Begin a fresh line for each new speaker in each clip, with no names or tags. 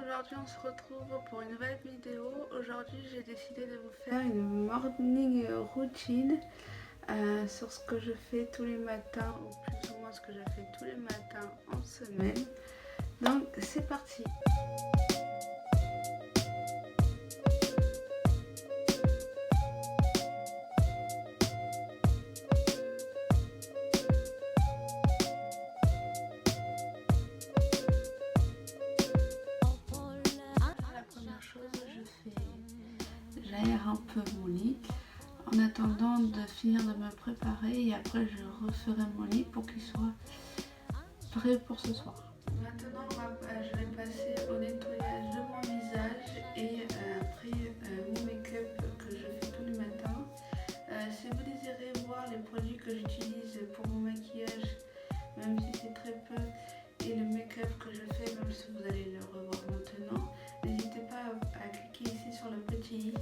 aujourd'hui on se retrouve pour une nouvelle vidéo. Aujourd'hui j'ai décidé de vous faire une morning routine sur ce que je fais tous les matins, ou plus ou moins ce que je fais tous les matins en semaine. Donc c'est parti. J'aère un peu mon lit en attendant de finir de me préparer et après je referai mon lit pour qu'il soit prêt pour ce soir. Maintenant je vais passer au nettoyage de mon visage et après mon make-up que je fais tous les matins. Si vous désirez voir les produits que j'utilise pour mon maquillage, même si c'est très peu, et le make-up que je fais, même si vous allez le revoir maintenant, n'hésitez pas à cliquer ici sur le petit i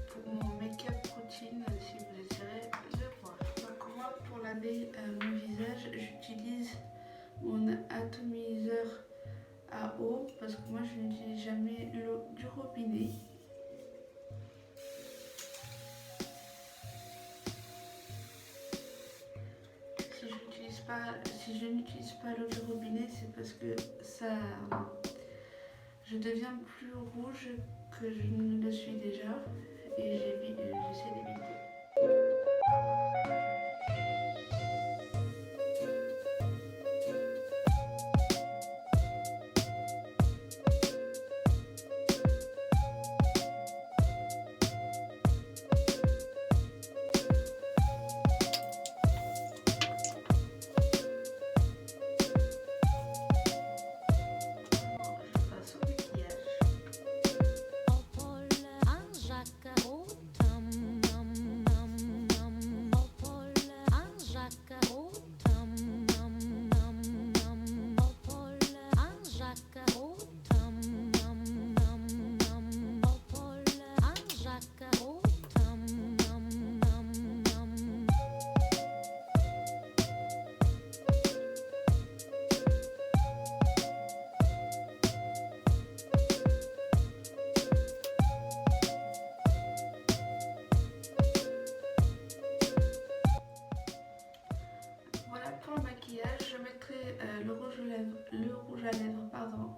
pour mon make-up routine si vous désirez le voir. Donc moi pour laver mon visage, j'utilise mon atomiseur à eau parce que moi je n'utilise jamais l'eau du robinet. Si je n'utilise pas l'eau du robinet, c'est parce que je deviens plus rouge que je ne le suis déjà et j'essaie d'éviter. Pour le maquillage, je mettrai le rouge à lèvres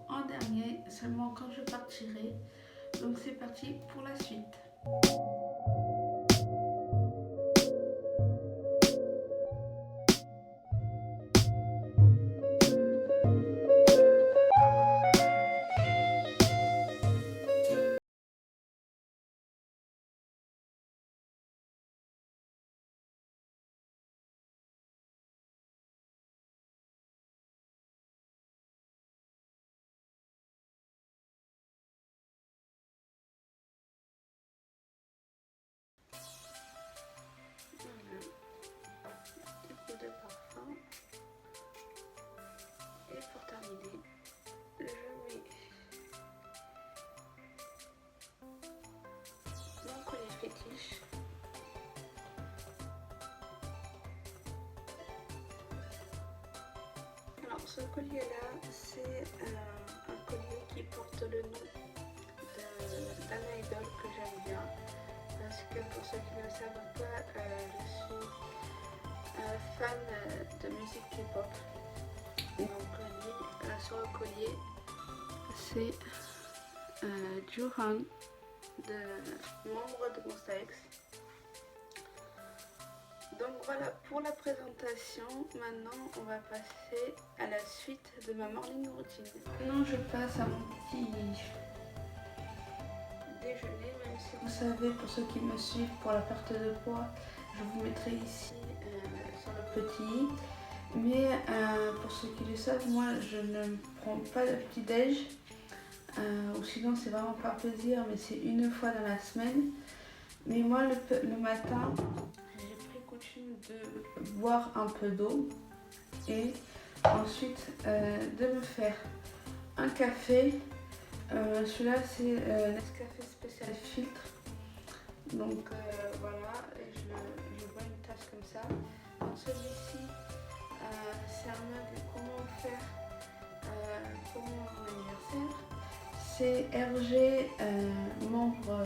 en dernier, seulement quand je partirai. Donc c'est parti pour la suite. De parfum et pour terminer je mets mon collier fétiche. Alors ce collier là c'est un collier qui porte le nom d'un idol que j'aime bien parce que pour ceux qui ne le savent pas, je suis fan de musique K-pop. Donc lui, sur le collier, c'est Jooheon, membre de Monsta X. Donc voilà pour la présentation. Maintenant on va passer à la suite de ma morning routine. Maintenant je passe à mon petit déjeuner, même si vous savez, pour ceux qui me suivent, pour la perte de poids, je vous mettrai ici sur le petit i. Mais pour ceux qui le savent, moi je ne prends pas de petit déj, ou sinon c'est vraiment par plaisir, mais c'est une fois dans la semaine. Mais moi le matin, j'ai pris coutume de boire un peu d'eau et ensuite de me faire un café. Celui-là c'est Nescafé spécial filtre. Donc voilà, je bois une tasse comme ça. Donc celui-ci c'est un mug comment faire pour mon anniversaire. c'est RG, membre,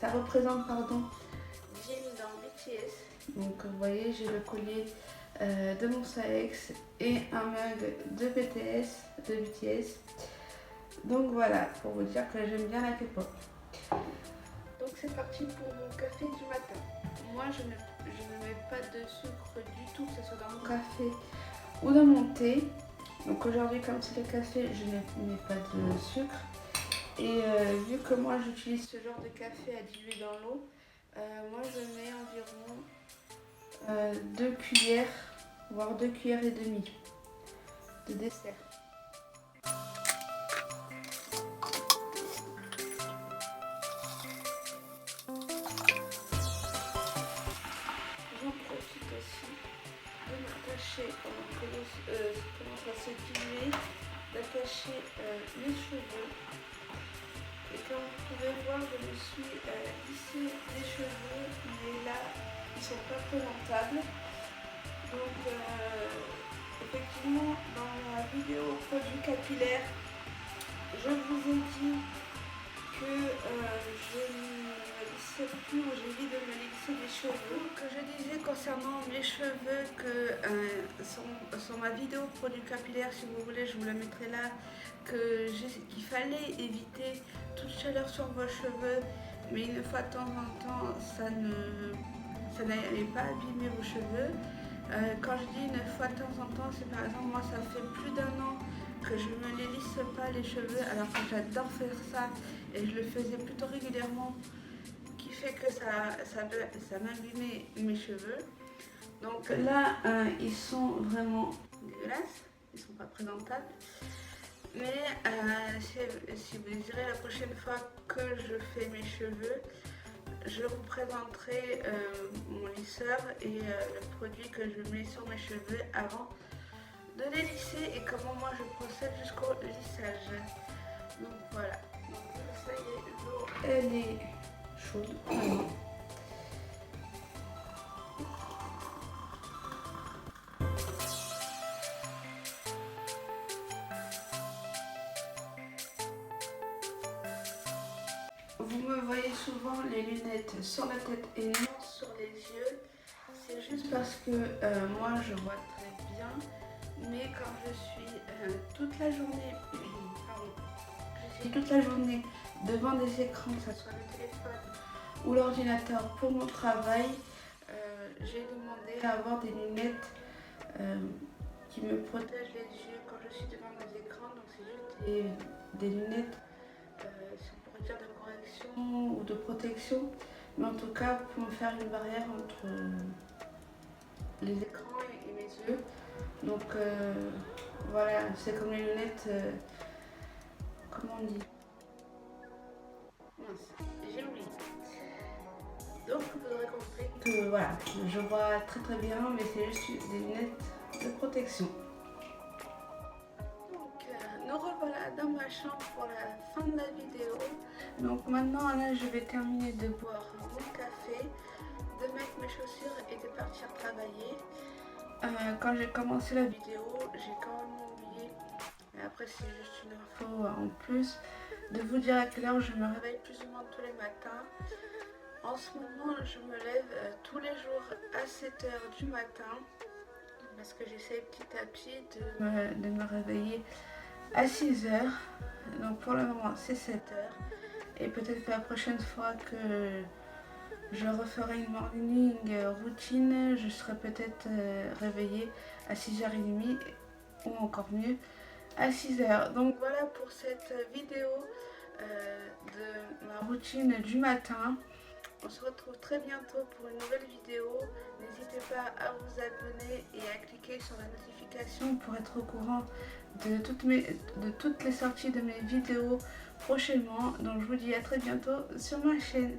ça représente Jin dans BTS. Donc vous voyez, j'ai le collier de Monsta X et un mug de BTS. Donc voilà, pour vous dire que j'aime bien la K-pop. Donc c'est parti pour mon café du matin. Moi je ne mets pas de sucre du tout, que ce soit dans mon café ou dans mon thé. Donc aujourd'hui, comme c'est le café, je ne mets pas de sucre. Et vu que moi j'utilise ce genre de café à diluer dans l'eau, moi je mets environ 2 cuillères, voire 2 cuillères et demie de dessert. J'en profite aussi de m'attacher pendant que l'eau commence à se diluer, d'attacher mes cheveux. Et comme vous pouvez voir, je me suis lissé les cheveux, mais là ils sont pas présentables. Donc effectivement, dans la vidéo produit capillaire, je vous ai dit que je ne me lissais plus, ou j'ai dit de me lisser les cheveux. Que je disais concernant mes cheveux que sur ma vidéo produit capillaire, si vous voulez, je vous la mettrai là, qu'il fallait éviter toute chaleur sur vos cheveux, mais une fois de temps en temps, ça n'allait pas abîmer vos cheveux. Quand je dis une fois de temps en temps, c'est par exemple, moi ça fait plus d'1 an que je me les lisse pas les cheveux, alors que j'adore faire ça et je le faisais plutôt régulièrement, qui fait que ça m'abîmait mes cheveux. Donc là, ils sont vraiment dégueulasses, ils sont pas présentables. Mais si vous désirez, la prochaine fois que je fais mes cheveux, je vous présenterai mon lisseur et le produit que je mets sur mes cheveux avant de les lisser et comment moi je procède jusqu'au lissage. Donc voilà, donc ça y est, l'eau elle est chaude vraiment. Vous me voyez souvent les lunettes sur la tête et non sur les yeux. C'est juste parce que moi je vois très bien, mais quand je suis toute la journée, devant des écrans, que ce soit le téléphone ou l'ordinateur pour mon travail, j'ai demandé à avoir des lunettes qui me protègent les yeux quand je suis devant des écrans. Donc c'est juste des lunettes, si on pourrait dire, de correction ou de protection, mais en tout cas pour me faire une barrière entre les écrans et mes yeux. Donc voilà, c'est comme les lunettes, comment on dit, mince, j'ai oublié. Donc vous aurez compris que voilà, je vois très très bien, mais c'est juste des lunettes de protection. Donc nous revoilà dans ma chambre pour la fin de la vidéo. Donc maintenant là, je vais terminer de boire mon café, de mettre mes chaussures et de partir travailler. Quand j'ai commencé la vidéo, j'ai quand même oublié, mais après c'est juste une info en plus, de vous dire à quelle heure je me réveille plus ou moins tous les matins. En ce moment, je me lève tous les jours à 7 h du matin, parce que j'essaie petit à petit de me réveiller à 6 h. Donc pour le moment c'est 7 h, et peut-être que la prochaine fois que je referai une morning routine, je serai peut-être réveillée à 6 h30 ou encore mieux à 6 h. Donc voilà pour cette vidéo de ma routine du matin. On se retrouve très bientôt pour une nouvelle vidéo. N'hésitez pas à vous abonner et à cliquer sur la notification pour être au courant de toutes les sorties de mes vidéos prochainement. Donc je vous dis à très bientôt sur ma chaîne.